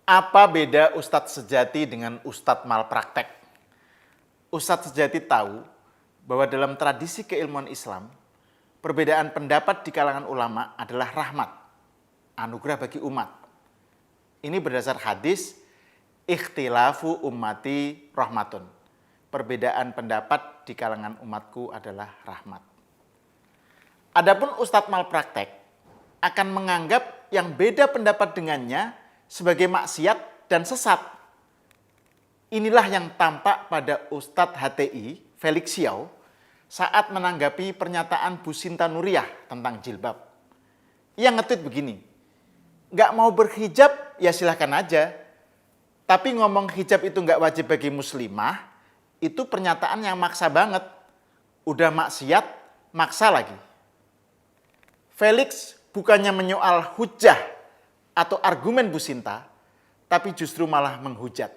Apa beda ustadz sejati dengan ustadz malpraktek? Ustadz sejati tahu bahwa dalam tradisi keilmuan Islam, perbedaan pendapat di kalangan ulama adalah rahmat, anugerah bagi umat. Ini berdasar hadis, ikhtilafu ummati rahmatun. Perbedaan pendapat di kalangan umatku adalah rahmat. Adapun ustadz malpraktek akan menganggap yang beda pendapat dengannya sebagai maksiat dan sesat. Inilah yang tampak pada Ustadz HTI Felix Xiao saat menanggapi pernyataan Bu Sinta Nuriyah tentang jilbab. Ia nge-tweet begini, nggak mau berhijab ya silahkan aja, tapi ngomong hijab itu nggak wajib bagi muslimah, itu pernyataan yang maksa banget. Udah maksiat, maksa lagi. Felix bukannya menyoal hujah atau argumen Bu Sinta, tapi justru malah menghujat.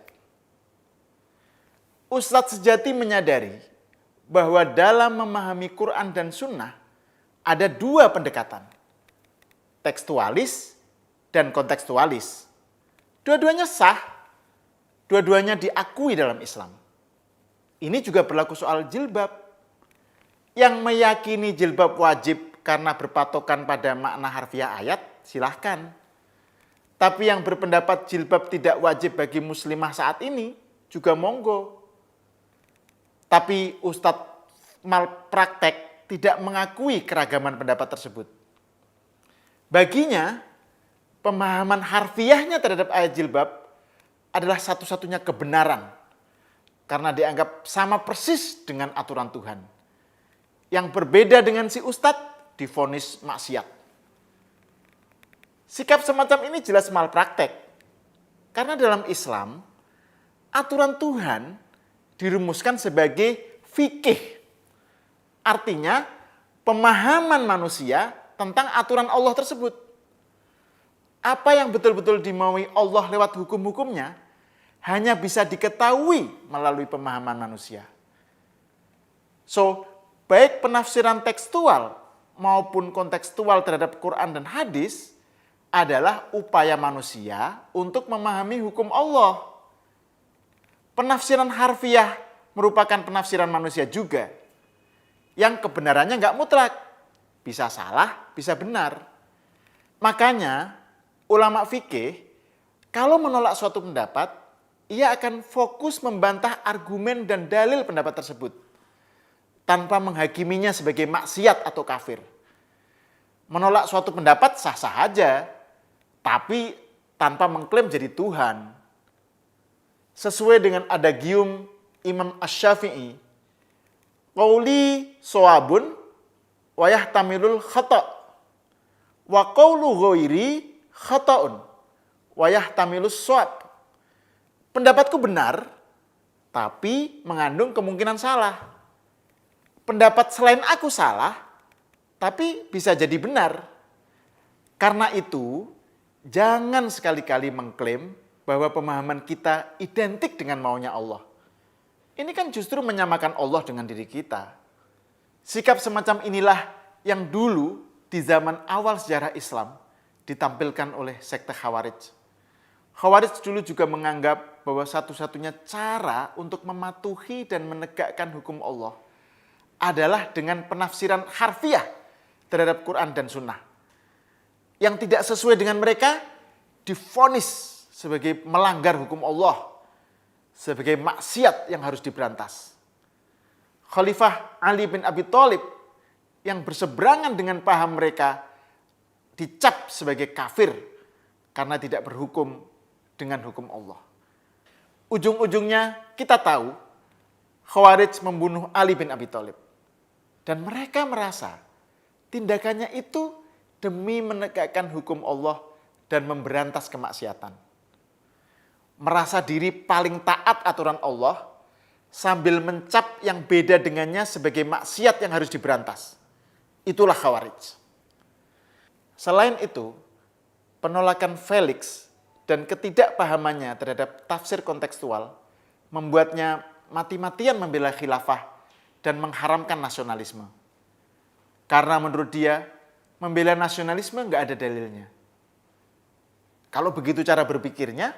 Ustadz sejati menyadari bahwa dalam memahami Quran dan Sunnah ada dua pendekatan, tekstualis dan kontekstualis. Dua-duanya sah, dua-duanya diakui dalam Islam. Ini juga berlaku soal jilbab. Yang meyakini jilbab wajib karena berpatokan pada makna harfiah ayat, silahkan. Tapi yang berpendapat jilbab tidak wajib bagi muslimah saat ini, juga monggo. Tapi ustadz malpraktek tidak mengakui keragaman pendapat tersebut. Baginya, pemahaman harfiahnya terhadap ayat jilbab adalah satu-satunya kebenaran. Karena dianggap sama persis dengan aturan Tuhan. Yang berbeda dengan si ustadz, divonis maksiat. Sikap semacam ini jelas malpraktek. Karena dalam Islam, aturan Tuhan dirumuskan sebagai fikih. Artinya, pemahaman manusia tentang aturan Allah tersebut. Apa yang betul-betul dimaui Allah lewat hukum-hukumnya, hanya bisa diketahui melalui pemahaman manusia. So, baik penafsiran tekstual maupun kontekstual terhadap Quran dan hadis, adalah upaya manusia untuk memahami hukum Allah. Penafsiran harfiah merupakan penafsiran manusia juga, yang kebenarannya nggak mutlak, bisa salah, bisa benar. Makanya, ulama fikih, kalau menolak suatu pendapat, ia akan fokus membantah argumen dan dalil pendapat tersebut, tanpa menghakiminya sebagai maksiat atau kafir. Menolak suatu pendapat sah-sah aja, tapi tanpa mengklaim jadi Tuhan. Sesuai dengan adagium Imam Asy-Syafi'i, qauli shawabun wa yahtamilul khata' wa qaulu ghairi khata'un wa yahtamilus shawab. Pendapatku benar, tapi mengandung kemungkinan salah. Pendapat selain aku salah, tapi bisa jadi benar. Karena itu, jangan sekali-kali mengklaim bahwa pemahaman kita identik dengan maunya Allah. Ini kan justru menyamakan Allah dengan diri kita. Sikap semacam inilah yang dulu di zaman awal sejarah Islam ditampilkan oleh sekte Khawarij. Khawarij dulu juga menganggap bahwa satu-satunya cara untuk mematuhi dan menegakkan hukum Allah adalah dengan penafsiran harfiah terhadap Quran dan Sunnah. Yang tidak sesuai dengan mereka divonis sebagai melanggar hukum Allah, sebagai maksiat yang harus diberantas. Khalifah Ali bin Abi Thalib yang berseberangan dengan paham mereka dicap sebagai kafir karena tidak berhukum dengan hukum Allah. Ujung-ujungnya kita tahu Khawarij membunuh Ali bin Abi Thalib. Dan mereka merasa tindakannya itu demi menegakkan hukum Allah dan memberantas kemaksiatan. Merasa diri paling taat aturan Allah sambil mencap yang beda dengannya sebagai maksiat yang harus diberantas. Itulah Khawarij. Selain itu, penolakan Felix dan ketidakpahamannya terhadap tafsir kontekstual membuatnya mati-matian membela khilafah dan mengharamkan nasionalisme. Karena menurut dia, membela nasionalisme nggak ada dalilnya. Kalau begitu cara berpikirnya,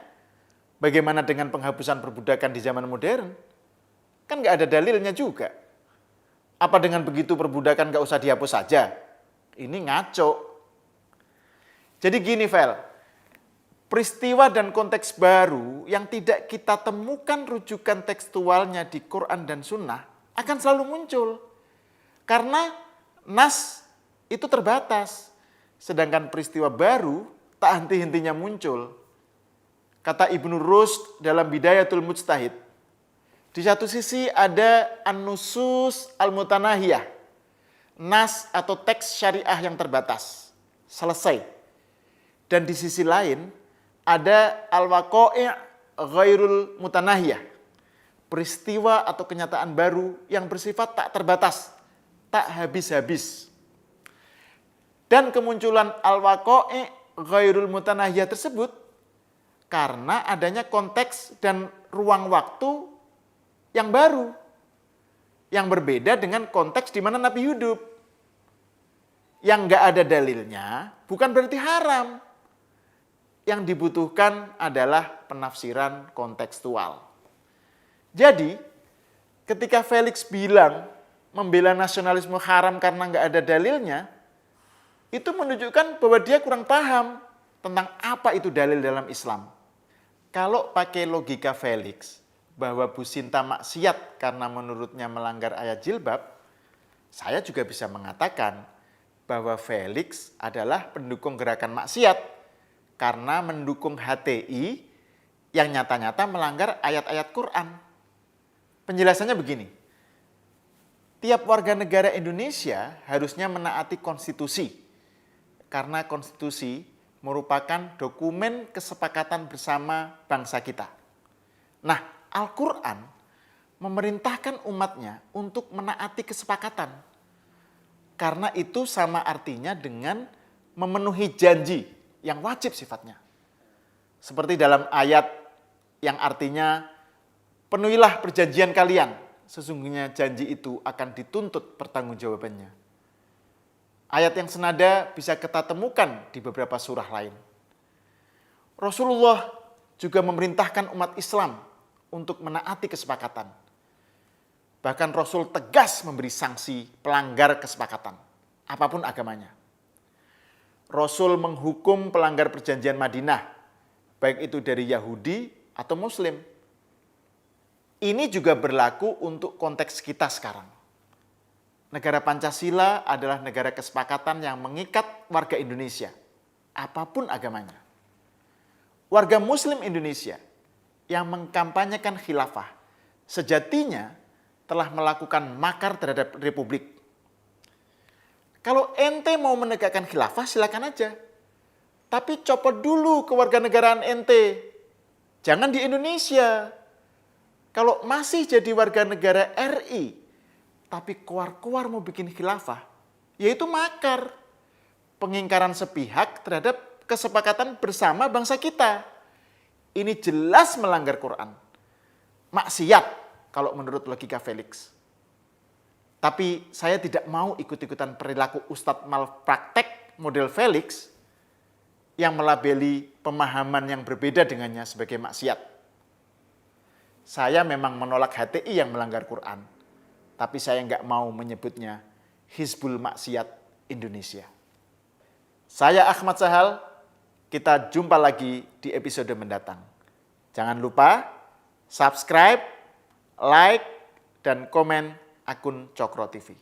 Bagaimana dengan penghapusan perbudakan di zaman modern? Kan nggak ada dalilnya juga. Apa dengan begitu perbudakan nggak usah dihapus saja? Ini ngaco. Jadi gini, Vel, peristiwa dan konteks baru yang tidak kita temukan rujukan tekstualnya di Quran dan Sunnah akan selalu muncul. Karena nas itu terbatas. Sedangkan peristiwa baru tak henti-hentinya muncul. Kata Ibnu Rushd dalam Bidayatul Mujtahid, di satu sisi ada an-nusus al-mutanahiyah, nas atau teks syariah yang terbatas, selesai. Dan di sisi lain ada al-waqai' ghairul mutanahiyah, peristiwa atau kenyataan baru yang bersifat tak terbatas, tak habis-habis. Dan kemunculan al-waqai' ghairul mutanahiyah tersebut karena adanya konteks dan ruang waktu yang baru, yang berbeda dengan konteks di mana Nabi hidup. Yang nggak ada dalilnya bukan berarti haram. Yang dibutuhkan adalah penafsiran kontekstual. Jadi, ketika Felix bilang membela nasionalisme haram karena nggak ada dalilnya, itu menunjukkan bahwa dia kurang paham tentang apa itu dalil dalam Islam. Kalau pakai logika Felix, bahwa Bu Sinta maksiat karena menurutnya melanggar ayat jilbab, saya juga bisa mengatakan bahwa Felix adalah pendukung gerakan maksiat karena mendukung HTI yang nyata-nyata melanggar ayat-ayat Quran. Penjelasannya begini, tiap warga negara Indonesia harusnya menaati konstitusi, karena konstitusi merupakan dokumen kesepakatan bersama bangsa kita. Nah, Al-Quran memerintahkan umatnya untuk menaati kesepakatan. Karena itu sama artinya dengan memenuhi janji yang wajib sifatnya. Seperti dalam ayat yang artinya, penuhilah perjanjian kalian, sesungguhnya janji itu akan dituntut pertanggungjawabannya. Ayat yang senada bisa kita temukan di beberapa surah lain. Rasulullah juga memerintahkan umat Islam untuk menaati kesepakatan. Bahkan Rasul tegas memberi sanksi pelanggar kesepakatan, apapun agamanya. Rasul menghukum pelanggar perjanjian Madinah, baik itu dari Yahudi atau Muslim. Ini juga berlaku untuk konteks kita sekarang. Negara Pancasila adalah negara kesepakatan yang mengikat warga Indonesia, apapun agamanya. Warga Muslim Indonesia yang mengkampanyekan khilafah sejatinya telah melakukan makar terhadap Republik. Kalau ente mau menegakkan khilafah silakan aja, tapi copot dulu kewarganegaraan ente. Jangan di Indonesia. Kalau masih jadi warga negara RI, tapi keluar-keluar mau bikin khilafah, yaitu makar. Pengingkaran sepihak terhadap kesepakatan bersama bangsa kita. Ini jelas melanggar Quran. Maksiat kalau menurut logika Felix. Tapi saya tidak mau ikut-ikutan perilaku Ustadz malpraktek model Felix yang melabeli pemahaman yang berbeda dengannya sebagai maksiat. Saya memang menolak HTI yang melanggar Quran. Tapi saya nggak mau menyebutnya Hizbul Maksiat Indonesia. Saya Ahmad Sahal, kita jumpa lagi di episode mendatang. Jangan lupa subscribe, like, dan komen akun Cokro TV.